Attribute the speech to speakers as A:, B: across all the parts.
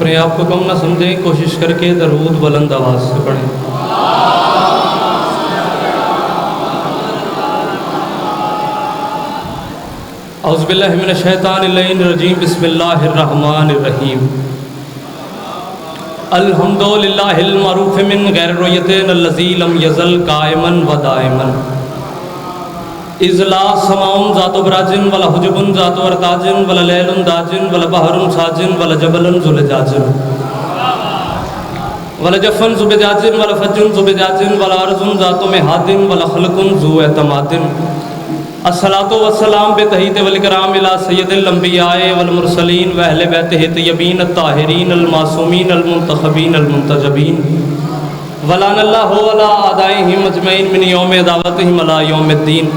A: اپنے آپ کو کم نہ سمجھیں، کوشش کر کے درود بلند آواز سے پڑھیں۔ اعوذ باللہ من الشیطان اللعین الرجیم، بسم اللہ الرحمن الرحیم۔ الحمدللہ المعروف من غیر رویتین الذی لم یزل قائما و دائما، اذ لا سماء ذات براج ولا حجب ذات ارتاج ولا لیل داج ولا بحر ساج ولا جبل زلجاج ولا جفن زبجاج ولا فج زبجاج ولا ارض ذات مہاد ولا خلق ذو اعتماد۔ الصلاۃ والسلام بتحیت والاکرام الی سید الانبیاء والمرسلین و اہل بیتہ الطیبین الطاہرین المعصومین المنتخبین المنتجبین، ولعن اللہ علی اعدائہم اجمعین من یوم عداوتہم الی یوم الدین۔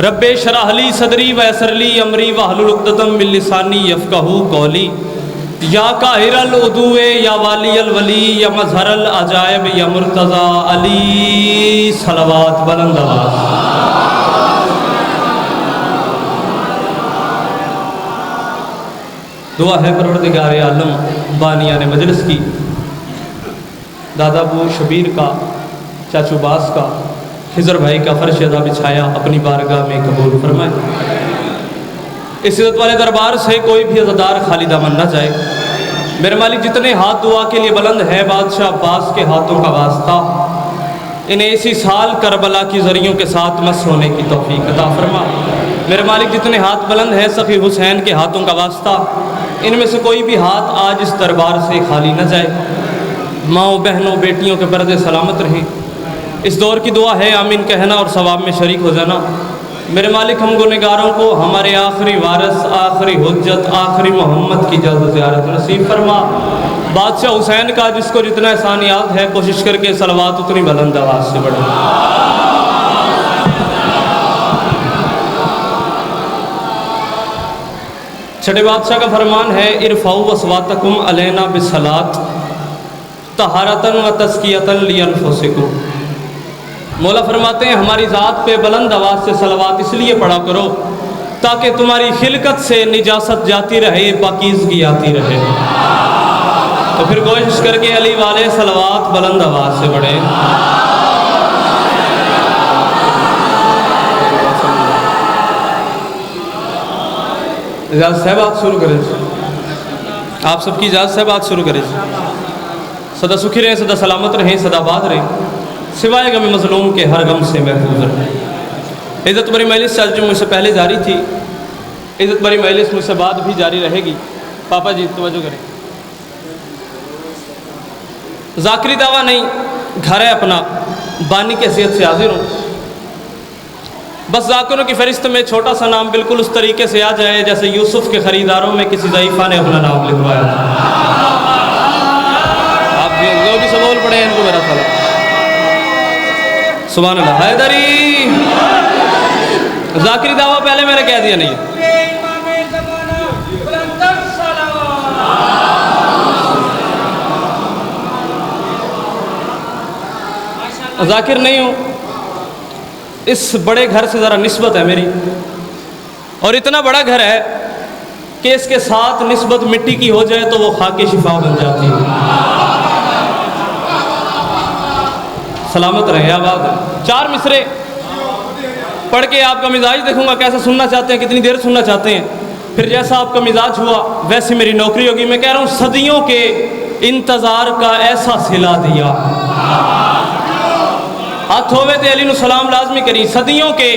A: رب اشرح لی صدری ویسر لی امری واحلل عقدۃ من لسانی یفقہوا قولی۔ یا قاہر العدو یا والی الولی یا مظہر العجائب یا مرتضی علی، صلوات بلند آواز۔ دعا ہے پروردگار عالم بانیان مجلس کی، دادا ابو شبیر کا، چاچو باس کا، خضر بھائی کا فرش ادا بچھایا اپنی بارگاہ میں قبول فرمائے۔ اس عزت والے دربار سے کوئی بھی عزادار خالی دامن نہ جائے۔ میرے مالک جتنے ہاتھ دعا کے لیے بلند ہے، بادشاہ عباس کے ہاتھوں کا واسطہ انہیں اسی سال کربلا کی زریوں کے ساتھ مس ہونے کی توفیق عطا فرما۔ میرے مالک جتنے ہاتھ بلند ہیں، سخی حسین کے ہاتھوں کا واسطہ ان میں سے کوئی بھی ہاتھ آج اس دربار سے خالی نہ جائے۔ ماؤں بہنوں بیٹیوں کے پردے سلامت رہیں۔ اس دور کی دعا ہے آمین کہنا اور ثواب میں شریک ہو جانا۔ میرے مالک ہم گنہگاروں کو ہمارے آخری وارث، آخری حجت، آخری محمد کی جلد زیارت نصیب فرما۔ بادشاہ حسین کا جس کو جتنا احسان یاد ہے، کوشش کر کے صلوات اتنی بلند آواز سے پڑھیں۔ چھٹے بادشاہ کا فرمان ہے، ارفعوا اصواتکم علینا بالصلاۃ طہارۃ و تزکیۃ لانفسکم۔ مولا فرماتے ہیں ہماری ذات پہ بلند آواز سے صلوات اس لیے پڑھا کرو تاکہ تمہاری خلقت سے نجاست جاتی رہے، پاکیزگی آتی رہے۔ تو پھر کوشش کر کے علی والے صلوات بلند آواز سے پڑھیں۔ اجازت صاحب بات شروع کریں، آپ سب کی اجازت صاحب بات شروع کریں۔ سدا سکھی رہیں، سدا سلامت رہیں، سدا آباد رہیں، سوائے غم مظلوم کے ہر غم سے محفوظ رہیں۔ عزت بری مجلس آج جو مجھ سے پہلے جاری تھی، عزت بری مجلس مجھ سے بعد بھی جاری رہے گی۔ پاپا جی توجہ کریں، ذاکری دعویٰ نہیں، گھر ہے اپنا، بانی کی حیثیت سے حاضر ہوں۔ بس ذاکروں کی فہرست میں چھوٹا سا نام بالکل اس طریقے سے آ جائے جیسے یوسف کے خریداروں میں کسی ضعیفہ نے اپنا نام لکھوایا تھا۔ آپ جو بھی سبول پڑھے ہیں ان کو میرا سلام۔ سبحان اللہ۔ حیدری ذاکری دعویٰ پہلے میں نے کہہ دیا نہیں ہے۔ ذاکر نہیں ہوں، اس بڑے گھر سے ذرا نسبت ہے میری، اور اتنا بڑا گھر ہے کہ اس کے ساتھ نسبت مٹی کی ہو جائے تو وہ خاک شفا بن جاتی ہے۔ سلامت رہے، آباد رہے۔ 4 مصرے پڑھ کے آپ کا مزاج دیکھوں گا کیسا سننا چاہتے ہیں، کتنی دیر سننا چاہتے ہیں، پھر جیسا آپ کا مزاج ہوا ویسے میری نوکری ہوگی۔ میں کہہ رہا ہوں صدیوں کے انتظار کا ایسا صلہ دیا، ہاتھ ہوئے تے علی نو سلام لازمی کری۔ صدیوں کے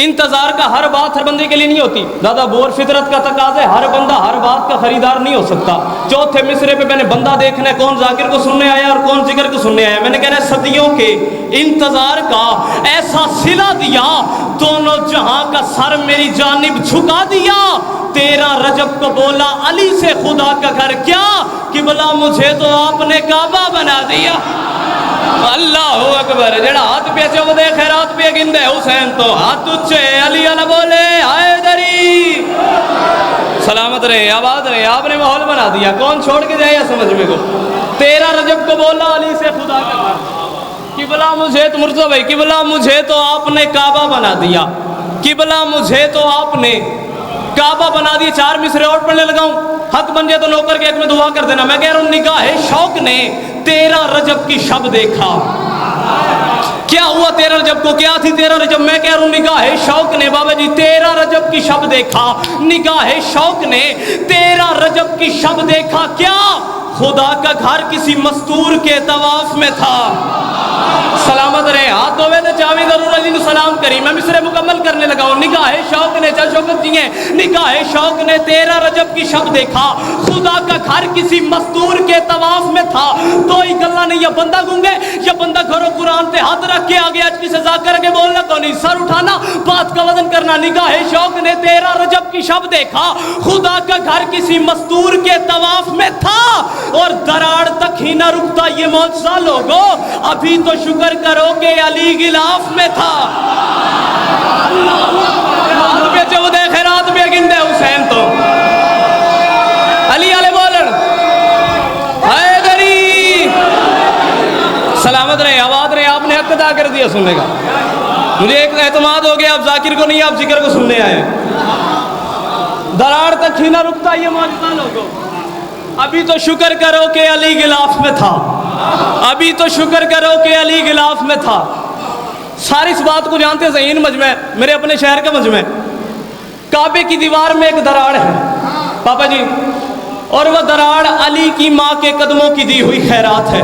A: انتظار کا ہر بات ہر بندے کے لیے نہیں ہوتی، دادا بور فطرت کا تقاضا ہے، ہر بندہ ہر بات کا خریدار نہیں ہو سکتا۔ چوتھے مصرے پہ میں نے بندہ دیکھنا ہے کون ذاکر کو سننے آیا اور کون ذکر کو سننے آیا۔ میں نے کہنا ہے صدیوں کے انتظار کا ایسا صلہ دیا، دونوں جہاں کا سر میری جانب جھکا دیا۔ 13 رجب کو بولا علی سے خدا کا گھر کیا، قبلہ مجھے تو آپ نے کعبہ بنا دیا۔ اللہ اکبر، جڑا ہاتھ پہ چو دے خیرات پہ گندے حسین تو ہاتھ اچھے علی علی بولے حیدری۔ سلامت رہے، آباد رہے، آپ نے ماحول بنا دیا، کون چھوڑ کے جائے سمجھ میں کو۔ 13 رجب کو بولا علی سے خدا کا گھر، قبلہ مجھے تو مرزا بھائی، قبلہ مجھے تو آپ نے کعبہ بنا دیا، قبلہ مجھے تو آپ نے کعبہ بنا دیا۔ 4 مصرے اور پڑھنے لگا ہوں۔ حق بن جائے تو نوکر کے حق میں دعا کر دینا. میں کہہ رہا ہوں نگاہ شوق نے 13 رجب کی شب دیکھا. کیا ہوا 13 رجب کو؟ کیا تھی 13 رجب؟ میں کہہ رہا ہوں نگاہ شوق نے بابا جی 13 رجب کی شب دیکھا. نگاہ شوق نے 13 رجب کی شب دیکھا. کیا؟ خدا کا گھر کسی مستور کے طواف میں تھا. سلامت رہے. ہاتھ دھوے تو چاوی ضرور علی نے سلام کری. میں مصرے مکمل کرنے لگا ہوں. نگاہ شوق نے شوقت جی ہیں نگاہ شوق نے 13 رجب کی شب دیکھا. خدا کا گھر کسی مستور کے طواف میں تھا. تو ہی گلا نہیں. یا بندہ گونگے یا بندہ گھروں قرآن پہ ہاتھ رکھ کے آگے آج کی سزا کر کے بولنا کو نہیں, سر اٹھانا, بات کا وزن کرنا. نگاہ شوق نے 13 رجب کی شب دیکھا. خدا کا گھر کسی مستور کے طواف میں تھا اور دراڑ تک ہی نہ رکتا. یہ معجزہ لوگو ابھی تو شکر کرو کہ علی غلاف میں تھا. رات پہ جو دے خیرات پہ گندے حسین تو علی علیہ بولن حیدری. سلامت رہے, آباد رہے. آپ نے حق ادا کر دیا سننے کا. مجھے ایک اعتماد ہو گیا, آپ ذاکر کو نہیں آپ ذکر کو سننے آئے. دراڑ تک ہی نہ رکتا یہ معجزہ لوگو ابھی تو شکر کرو کہ علی غلاف میں تھا. ابھی تو شکر کرو کہ علی غلاف میں تھا. ساری اس بات کو جانتے ہیں. ذہین مجمع میرے اپنے شہر کا مجمع, کعبے کی دیوار میں ایک دراڑ ہے پاپا جی, اور وہ دراڑ علی کی ماں کے قدموں کی دی ہوئی خیرات ہے.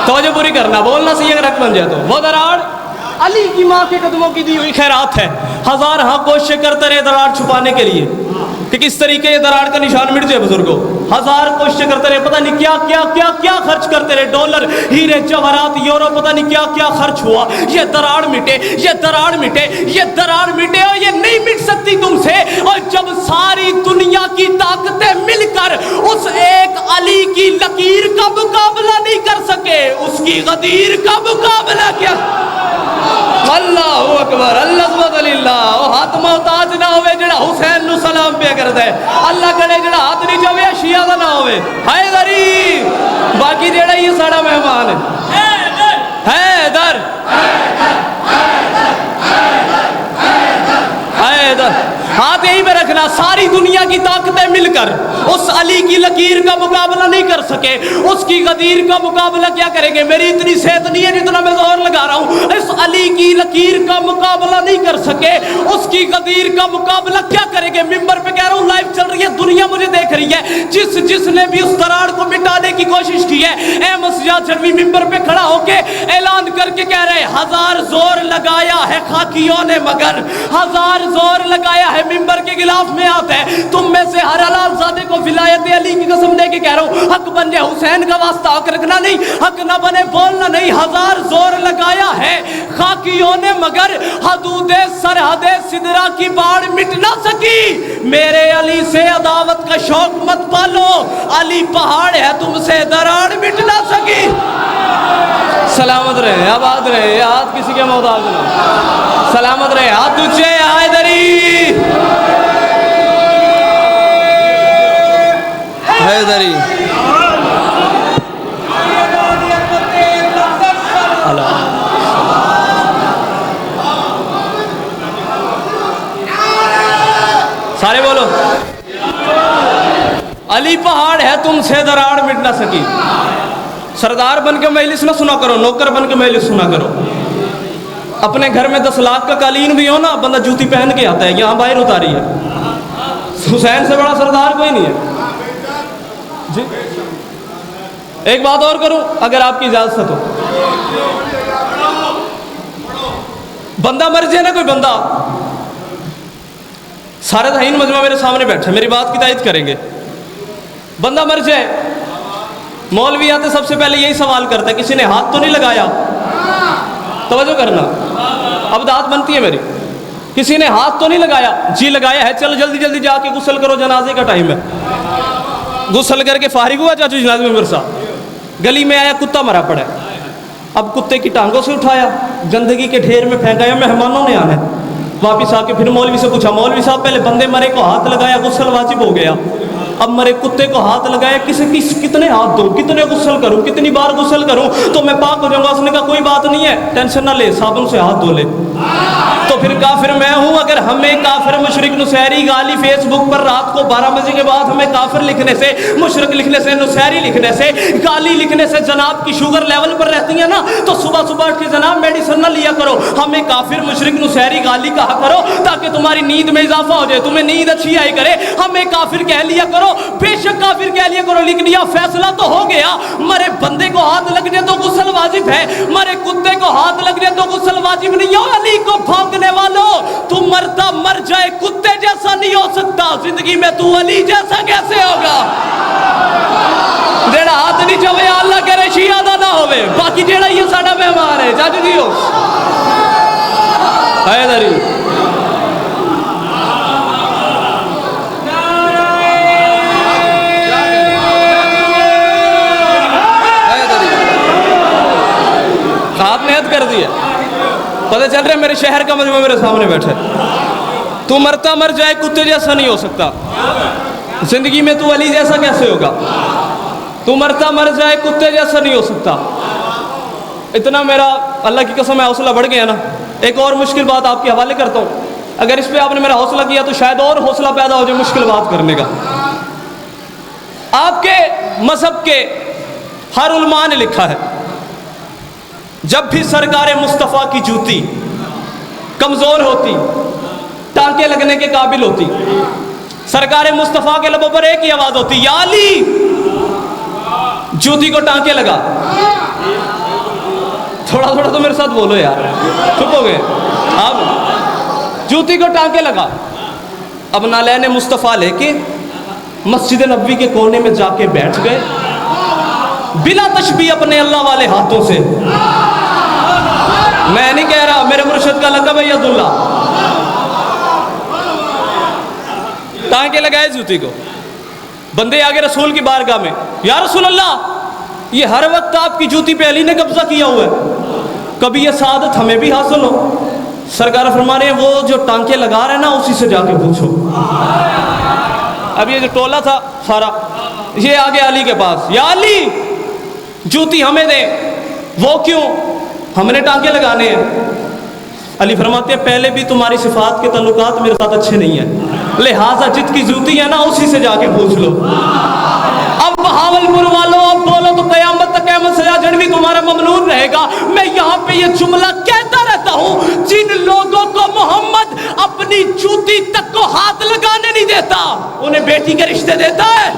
A: توجہ پوری کرنا, بولنا صحیح اگر حق بن جائے تو. وہ دراڑ علی کی ماں کے قدموں کی دی ہوئی خیرات ہے. ہزار ہاں کوشش کرتے رہے دراڑ چھپانے کے لیے کہ کس طریقے یہ دراڑ کا نشان مٹ جائے بزرگوں. ہزار کوشش کرتے رہے, پتہ نہیں کیا کیا کیا کیا خرچ کرتے رہے. ڈالر, ہیرے, جواہرات, یورو, پتہ نہیں کیا کیا خرچ ہوا. یہ دراڑ مٹے, یہ دراڑ مٹے, یہ دراڑ مٹے اور یہ نہیں مٹ سکتی تم سے. اور جب ساری دنیا کی طاقتیں مل کر اس ایک علی کی لکیر کا مقابلہ نہیں کر سکے, اس کی غدیر کا مقابلہ کیا. اللہ اکبر, اللہ سبحان اللہ. او ہاتھ محتاج نہ ہوئے جڑا حسین نو سلام پہ کر دے. اللہ کرے جڑا ہاتھ نہیں چاہے شیعہ دا نہ ہوئے. حیدری باقی جڑا یہ ساڑا مہمان ہے. حیدر حیدر ہاتھ یہیں پہ رکھنا. ساری دنیا کی طاقتیں مل کر اس علی کی لکیر کا مقابلہ نہیں کر سکے, اس کی غدیر کا مقابلہ کیا کریں گے. میری اتنی صحت نہیں ہے جتنا میں زور لگا رہا ہوں. اس علی کی لکیر کا مقابلہ نہیں کر سکے, اس کی غدیر کا مقابلہ کیا کریں گے. ممبر پہ کہہ رہا ہوں, لائیو چل رہی ہے, دنیا مجھے دیکھ رہی ہے. جس نے بھی اس دراڑ کو مٹانے کی کوشش کی ہے, احمد سجاد جھڑوی ممبر پہ کھڑا ہو کے اعلان کر کے کہہ رہے ہزار زور لگایا ہے خاکیوں نے مگر ہزار زور لگایا ہے ممبر کے خلاف میں آتا ہے. تم میں سے ہر حلال زادے کو ولایت علی کی قسم دے کے کہہ رہا ہوں, حق بن جائے حسین کا واسطہ حق رکھنا نہیں, حق نہ بنے بولنا نہیں. ہزار زور لگایا ہے خاکیوں نے مگر حدود سرحد سدرا کی باڑ مٹ نہ سکی. میرے علی سے عداوت کا شوق مت پالو, علی پہاڑ ہے تم سے دراڑ مٹ نہ سکی. سلامت رہے, آباد رہے, ہاتھ کسی کے محتاج نہ. سلامت رہے, ہاتھ اونچے. حیدری حیدری سارے بولو. علی پہاڑ ہے تم سے دراڑ مٹ نہ سکی. سردار بن کے مجلس نہ سنا کرو, نوکر بن کے مجلس سنا کرو. اپنے گھر میں 10 لاکھ کا قالین بھی ہو نا, بندہ جوتی پہن کے آتا ہے, یہاں باہر اتاری ہے. حسین سے بڑا سردار کوئی نہیں ہے جی. ایک بات اور کروں اگر آپ کی اجازت ہو. بندہ مر جائے نا, کوئی بندہ, سارے ذہین مجمع میرے سامنے بیٹھے, میری بات کی تائید کریں گے. بندہ مر جائے, مولوی آتے سب سے پہلے یہی سوال کرتا ہے کسی نے ہاتھ تو نہیں لگایا. توجہ کرنا, اب داد بنتی ہے میری. کسی نے ہاتھ تو نہیں لگایا. جی لگایا ہے, چلو جلدی جلدی جا کے غسل کرو, جنازے کا ٹائم ہے. غسل کر کے فارغ ہوا چاچو جنازے میں برسا, گلی میں آیا, کتا مرا پڑا ہے. اب کتے کی ٹانگوں سے اٹھایا, گندگی کے ڈھیر میں پھینکا, یا مہمانوں نے آنا ہے. واپس آ کے پھر مولوی سے پوچھا, مولوی صاحب پہلے بندے مرے کو ہاتھ لگایا, غسل واجب ہو گیا. اب مرے کتے کو ہاتھ لگایا, کتنے ہاتھ دوں, کتنے غسل کروں, کتنی بار غسل کروں تو میں پاک ہو جاؤں گا. اس نے کہا کوئی بات نہیں ہے, ٹینشن نہ لے, صابن سے ہاتھ دھو لے. تو پھر کافر میں ہوں اگر ہمیں کافر مشرک نصیری گالی فیس بک پر رات کو 12 بجے کے بعد ہمیں کافر لکھنے سے، مشرک لکھنے سے، نصیری لکھنے سے، گالی لکھنے سے جناب کی شوگر لیول پر رہتی ہے نا، تو صبح صبح اٹھ کے جناب میڈیسن نہ لیا کرو، ہمیں کافر مشرک نصیری گالی کہا کرو تاکہ تمہاری نیند میں اضافہ ہو جائے، تمہیں نیند اچھی آئی کرے، ہمیں کافر کہہ لیا کرو، بے شک کافر کہہ لیا کرو، لکھ لیا فیصلہ تو ہو گیا، مرے بندے کو ہاتھ لگنے تو غسل واجب ہے، مرے کتے کو ہاتھ لگنے تو غسل واجب نہیں ہے، علی کو بھونکنے والوں تو مرتا مر جائے کتے جیسا نہیں ہو سکتا، زندگی میں تو علی جیسا کیسے ہوگا؟ جیڑا ہاتھ نہیں چوے اللہ کرے شیعہ دا نہ ہوئے، باقی جیڑا یہ ساڑا مہمان ہے جاج دیو حیدری ہاتھ نے عہد کر دیا، پتہ چل رہا ہے میرے شہر کا مجمع میرے سامنے بیٹھے، تو مرتا مر جائے کتے جیسا نہیں ہو سکتا، زندگی میں تو علی جیسا کیسے ہوگا؟ تو مرتا مر جائے کتے جیسا نہیں ہو سکتا۔ اتنا میرا اللہ کی قسم ہے حوصلہ بڑھ گیا نا، ایک اور مشکل بات آپ کے حوالے کرتا ہوں، اگر اس پہ آپ نے میرا حوصلہ کیا تو شاید اور حوصلہ پیدا ہو جائے مشکل بات کرنے کا۔ آپ کے مذہب کے ہر علماء نے لکھا ہے جب بھی سرکار مصطفیٰ کی جوتی کمزور ہوتی، ٹانکے لگنے کے قابل ہوتی، سرکار مصطفیٰ کے لبوں پر ایک ہی آواز ہوتی، یا علی جوتی کو ٹانکے لگا۔ تھوڑا تھوڑا تو میرے ساتھ بولو یار، چپ ہو گئے آپ، جوتی کو ٹانکے لگا۔ اب نالین مصطفیٰ لے کے مسجد نبوی کے کونے میں جا کے بیٹھ گئے بلا تشبیہ اپنے اللہ والے ہاتھوں سے۔ میں نہیں کہہ رہا، میرے مرشد کا لقب ہے ید اللہ، ٹانکے لگائے جوتی کو، بندے آگے رسول کی بارگاہ میں، یا رسول اللہ یہ ہر وقت آپ کی جوتی پہ علی نے قبضہ کیا ہوا ہے، کبھی یہ سعادت ہمیں بھی حاصل ہو؟ سرکار فرما رہے ہیں وہ جو ٹانکے لگا رہے ہیں نا اسی سے جا کے پوچھو۔ اب یہ جو ٹولہ تھا سارا یہ آگے علی کے پاس، یا علی جوتی ہمیں دیں، وہ کیوں؟ ہم نے ٹانکے لگانے ہیں۔ علی فرماتے ہیں پہلے بھی تمہاری صفات کے تعلقات میرے ساتھ اچھے نہیں ہیں، لہٰذا جت کی جوتی ہے نا اسی سے جا کے پوچھ لو۔ اب بہاولپور والوں اب بولو تو قیامت تک احمد سجا جنوی تمہارا ممنون رہے گا۔ میں یہاں پہ یہ جملہ کہتا رہتا ہوں، جن لوگوں کو محمد اپنی جوتی تک کو ہاتھ لگانے نہیں دیتا انہیں بیٹی کے رشتے دیتا ہے۔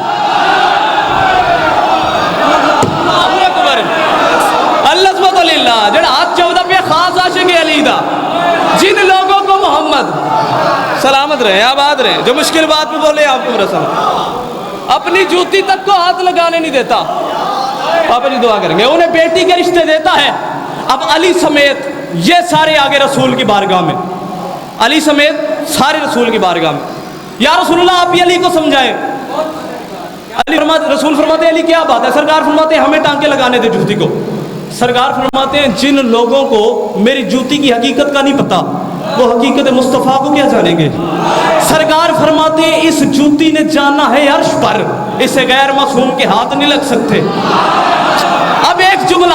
A: اللہ سبحانہ للہ جڑا ہاتھ چودہ پہ خاص عاشق علی دا، جن لوگوں کو محمد سلامت رہے آباد رہے جو مشکل بات پہ بولے آپ کو رسول اپنی جوتی تک کو ہاتھ لگانے نہیں دیتا، پاپا جی دعا کریں گے، انہیں بیٹی کے رشتے دیتا ہے۔ اب علی سمیت یہ سارے آگے رسول کی بارگاہ میں، علی سمیت سارے رسول کی بارگاہ میں، یا رسول اللہ آپ ہی علی کو سمجھائیں۔ علی فرماتے، رسول فرماتے ہیں علی کیا بات ہے؟ سرکار فرماتے ہیں ہمیں ٹانکے لگانے دے جوتی کو۔ سرکار فرماتے ہیں جن لوگوں کو میری جوتی کی حقیقت کا نہیں پتا وہ حقیقت مصطفیٰ کو کیا جانیں گے؟ سرکار فرماتے ہیں اس جوتی نے جانا ہے عرش پر، اسے غیر معصوم کے ہاتھ نہیں لگ سکتے۔ اب ایک جملہ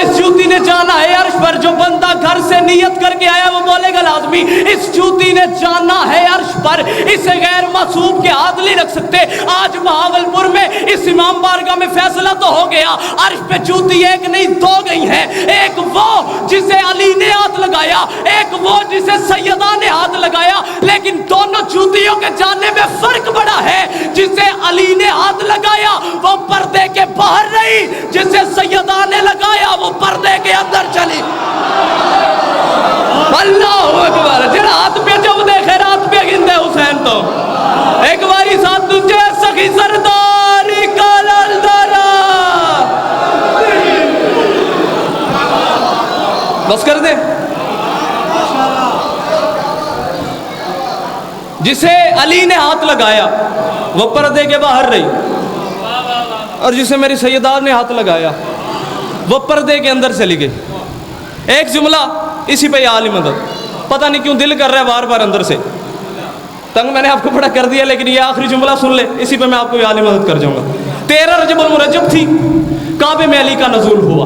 A: اس جوتی نے جانا ہے عرش پر، جو بندہ گھر سے نیت کر کے آیا وہ بولے گا لازمی اس جوتی نے جانا ہے عرش پر، اسے غیر معصوم کے ہاتھ نہیں رکھ سکتے۔ آج بہاولپور میں اس امام بارگاہ میں فیصلہ تو ہو گیا، عرش پہ جوتی ایک نہیں دو گئی ہیں، ایک وہ جسے علی نے ہاتھ لگایا، ایک وہ جسے سیدہ نے ہاتھ لگایا، لیکن دونوں جوتیوں کے جانے میں فرق بڑا ہے۔ جسے علی نے ہاتھ لگایا وہ پردے کے باہر رہی، جسے سیدہ نے لگایا وہ پردے کے اندر چلی۔ اللہ اکبر، جڑا ہاتھ پہ جب دے خیرات پہ گندے حسین تو ایک باری ساتھ تجھے سخی سرداری کالل دارا بس کر دے۔ جسے علی نے ہاتھ لگایا وہ پردے کے باہر رہی، اور جسے میری سیدہ نے ہاتھ لگایا وہ پردے کے اندر چلی گئی۔ ایک جملہ اسی پہ عالی مدد، پتہ نہیں کیوں دل کر رہا ہے بار بار اندر سے، تنگ میں نے آپ کو بڑا کر دیا، لیکن یہ آخری جملہ سن لے، اسی پہ میں آپ کو عالی مدد کر جاؤں گا۔ 13 رجب المرجب تھی، کعبے میں علی کا نزول ہوا،